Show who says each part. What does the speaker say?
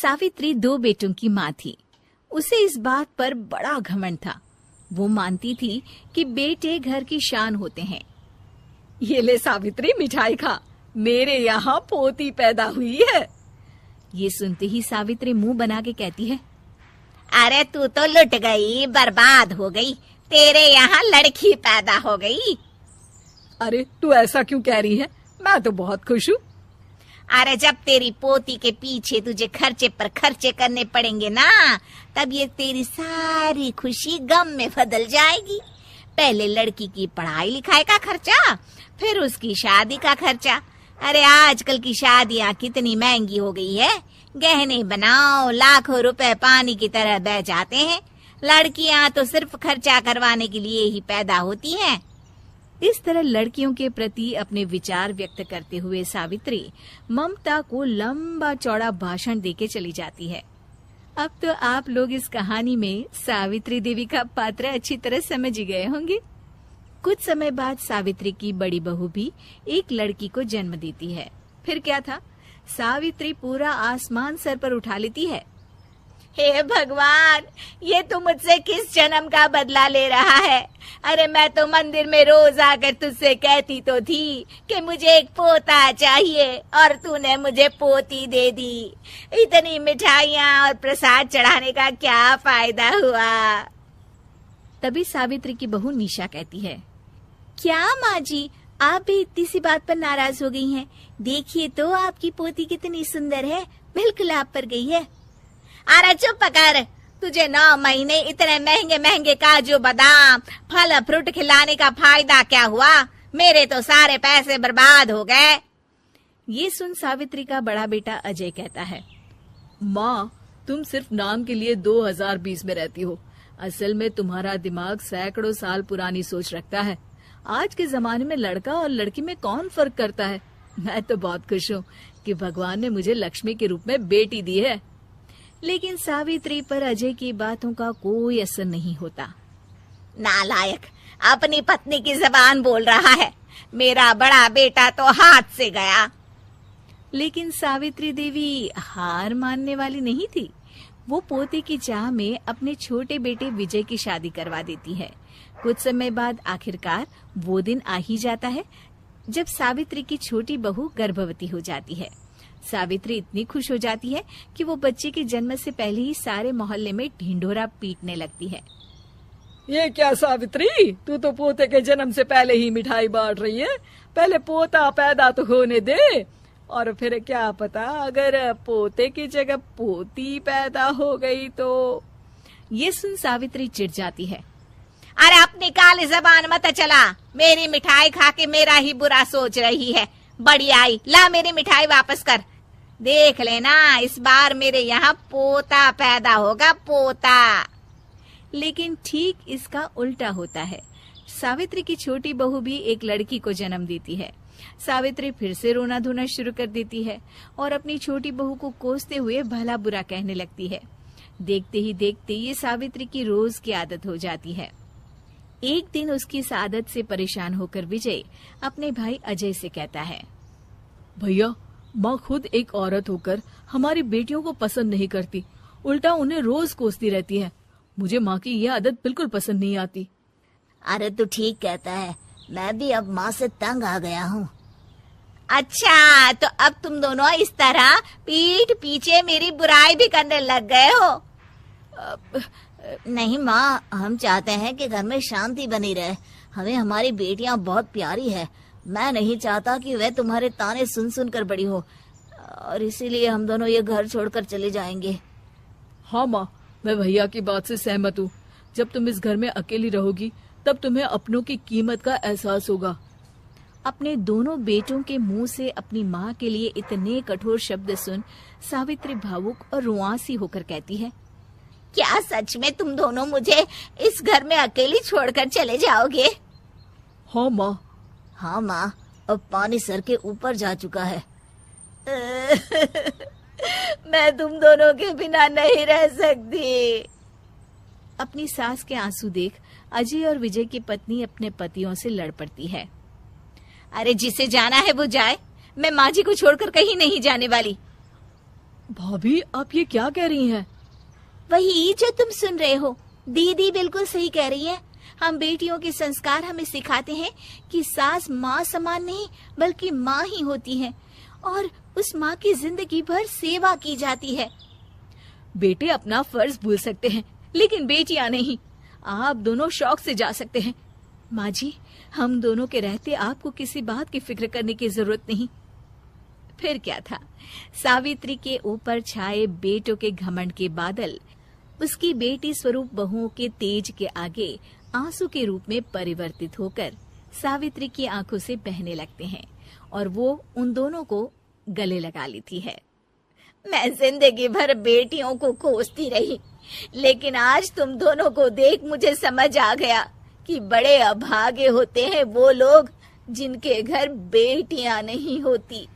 Speaker 1: सावित्री 2 बेटों की माँ थी। उसे इस बात पर बड़ा घमंड था। वो मानती थी कि बेटे घर की शान होते हैं।
Speaker 2: ये ले सावित्री, मिठाई खा, मेरे यहाँ पोती पैदा हुई है।
Speaker 1: ये सुनते ही सावित्री मुंह बना के कहती है,
Speaker 3: अरे तू तो लुट गई, बर्बाद हो गई, तेरे यहाँ लड़की पैदा हो गई।
Speaker 2: अरे तू ऐसा क्यों कह रही है? मैं तो बहुत खुश हूँ।
Speaker 3: अरे जब तेरी पोती के पीछे तुझे खर्चे पर खर्चे करने पड़ेंगे ना, तब ये तेरी सारी खुशी गम में बदल जाएगी। पहले लड़की की पढ़ाई लिखाई का खर्चा, फिर उसकी शादी का खर्चा। अरे आजकल की शादियाँ कितनी महंगी हो गई है। गहने बनाओ, लाखों रुपए पानी की तरह बह जाते हैं। लड़कियाँ तो सिर्फ खर्चा करवाने के लिए ही पैदा होती हैं।
Speaker 1: इस तरह लड़कियों के प्रति अपने विचार व्यक्त करते हुए सावित्री ममता को लंबा चौड़ा भाषण देके चली जाती है। अब तो आप लोग इस कहानी में सावित्री देवी का पात्र अच्छी तरह समझ ही गए होंगे। कुछ समय बाद सावित्री की बड़ी बहू भी एक लड़की को जन्म देती है। फिर क्या था, सावित्री पूरा आसमान सर पर उठा लेती है।
Speaker 3: हे भगवान, ये तू मुझसे किस जन्म का बदला ले रहा है? अरे मैं तो मंदिर में रोज आकर तुझसे कहती तो थी कि मुझे एक पोता चाहिए, और तूने मुझे पोती दे दी। इतनी मिठाइयाँ और प्रसाद चढ़ाने का क्या फायदा हुआ?
Speaker 1: तभी सावित्री की बहू निशा कहती है, क्या माँ जी, आप भी इतनी सी बात पर नाराज हो गई हैं? देखिए तो आपकी पोती कितनी सुंदर है, बिल्कुल आप पर गई है।
Speaker 3: अरे चुप कर, तुझे 9 महीने इतने महंगे महंगे काजू बादाम फल फ्रूट खिलाने का फायदा क्या हुआ? मेरे तो सारे पैसे बर्बाद हो गए।
Speaker 1: ये सुन सावित्री का बड़ा बेटा अजय कहता है,
Speaker 2: माँ, तुम सिर्फ नाम के लिए 2020 में रहती हो। असल में तुम्हारा दिमाग सैकड़ों साल पुरानी सोच रखता है। आज के जमाने में लड़का और लड़की में कौन फर्क करता है? मैं तो बहुत खुश हूँ कि भगवान ने मुझे लक्ष्मी के रूप में बेटी दी है।
Speaker 1: लेकिन सावित्री पर अजय की बातों का कोई असर नहीं होता।
Speaker 3: नालायक, अपनी पत्नी की जबान बोल रहा है। मेरा बड़ा बेटा तो हाथ से गया।
Speaker 1: लेकिन सावित्री देवी हार मानने वाली नहीं थी। वो पोते की चाह में अपने छोटे बेटे विजय की शादी करवा देती है। कुछ समय बाद आखिरकार वो दिन आ ही जाता है जब सावित्री की छोटी बहू गर्भवती हो जाती है। सावित्री इतनी खुश हो जाती है कि वो बच्चे के जन्म से पहले ही सारे मोहल्ले में ढिंढोरा पीटने लगती है।
Speaker 2: ये क्या सावित्री, तू तो पोते के जन्म से पहले ही मिठाई बांट रही है। पहले पोता पैदा तो होने दे, और फिर क्या पता अगर पोते की जगह पोती पैदा हो गई तो।
Speaker 1: ये सुन सावित्री चिढ़ जाती है।
Speaker 3: अरे अपनी काली जबान मत चला, मेरी मिठाई खा के मेरा ही बुरा सोच रही है। बड़ी आई, ला मेरी मिठाई वापस कर। देख लेना, इस बार मेरे यहाँ पोता पैदा होगा, पोता।
Speaker 1: लेकिन ठीक इसका उल्टा होता है। सावित्री की छोटी बहू भी एक लड़की को जन्म देती है। सावित्री फिर से रोना धोना शुरू कर देती है और अपनी छोटी बहू को कोसते हुए भला बुरा कहने लगती है। देखते ही देखते ये सावित्री की रोज की आदत हो जाती है। एक दिन उसकी इस आदत से परेशान होकर विजय अपने भाई अजय से कहता है,
Speaker 2: भैया, माँ खुद एक औरत होकर हमारी बेटियों को पसंद नहीं करती, उल्टा उन्हें रोज कोसती रहती है। मुझे माँ की यह आदत बिल्कुल पसंद नहीं आती।
Speaker 3: अरे तू ठीक कहता है, मैं भी अब माँ से तंग आ गया हूँ। अच्छा, तो अब तुम दोनों इस तरह पीठ पीछे मेरी बुराई भी करने लग गए हो? नहीं माँ, हम चाहते हैं कि घर में शांति बनी रहे। हमें हमारी बेटियाँ बहुत प्यारी है। मैं नहीं चाहता कि वह तुम्हारे ताने सुन सुन कर बड़ी हो, और इसीलिए हम दोनों ये घर छोड़कर चले जाएंगे।
Speaker 2: हाँ माँ, मैं भैया की बात से सहमत हूँ। जब तुम इस घर में अकेली रहोगी तब तुम्हें अपनों की कीमत का एहसास होगा।
Speaker 1: अपने दोनों बेटों के मुंह से अपनी माँ के लिए इतने कठोर शब्द सुन सावित्री भावुक और रुआंसी होकर कहती है,
Speaker 3: क्या सच में तुम दोनों मुझे इस घर में अकेली छोड़कर चले जाओगे?
Speaker 2: हाँ माँ।
Speaker 3: हाँ माँ, अब पानी सर के ऊपर जा चुका है। मैं तुम दोनों के बिना नहीं रह सकती।
Speaker 1: अपनी सास के आंसू देख अजय और विजय की पत्नी अपने पतियों से लड़ पड़ती है।
Speaker 3: अरे जिसे जाना है वो जाए, मैं माँ जी को छोड़कर कहीं नहीं जाने वाली।
Speaker 2: भाभी, आप ये क्या कह रही हैं?
Speaker 3: वही जो तुम सुन रहे हो। दीदी बिल्कुल सही कह रही है। हम बेटियों के संस्कार हमें सिखाते हैं कि सास माँ समान नहीं बल्कि माँ ही होती है और उस माँ की जिंदगी भर सेवा की जाती है।
Speaker 2: बेटे अपना फर्ज भूल सकते हैं, लेकिन बेटियां नहीं। आप दोनों शौक से जा सकते हैं।
Speaker 1: माँ जी, हम दोनों के रहते आपको किसी बात की फिक्र करने की जरूरत नहीं। फिर क्या था, सावित्री के ऊपर छाए बेटों के घमंड के बादल उसकी बेटी स्वरूप बहुओं के तेज के आगे आंसू के रूप में परिवर्तित होकर सावित्री की आंखों से बहने लगते हैं और वो उन दोनों को गले लगा लेती है।
Speaker 3: मैं जिंदगी भर बेटियों को कोसती रही, लेकिन आज तुम दोनों को देख मुझे समझ आ गया कि बड़े अभागे होते हैं वो लोग जिनके घर बेटियां नहीं होती।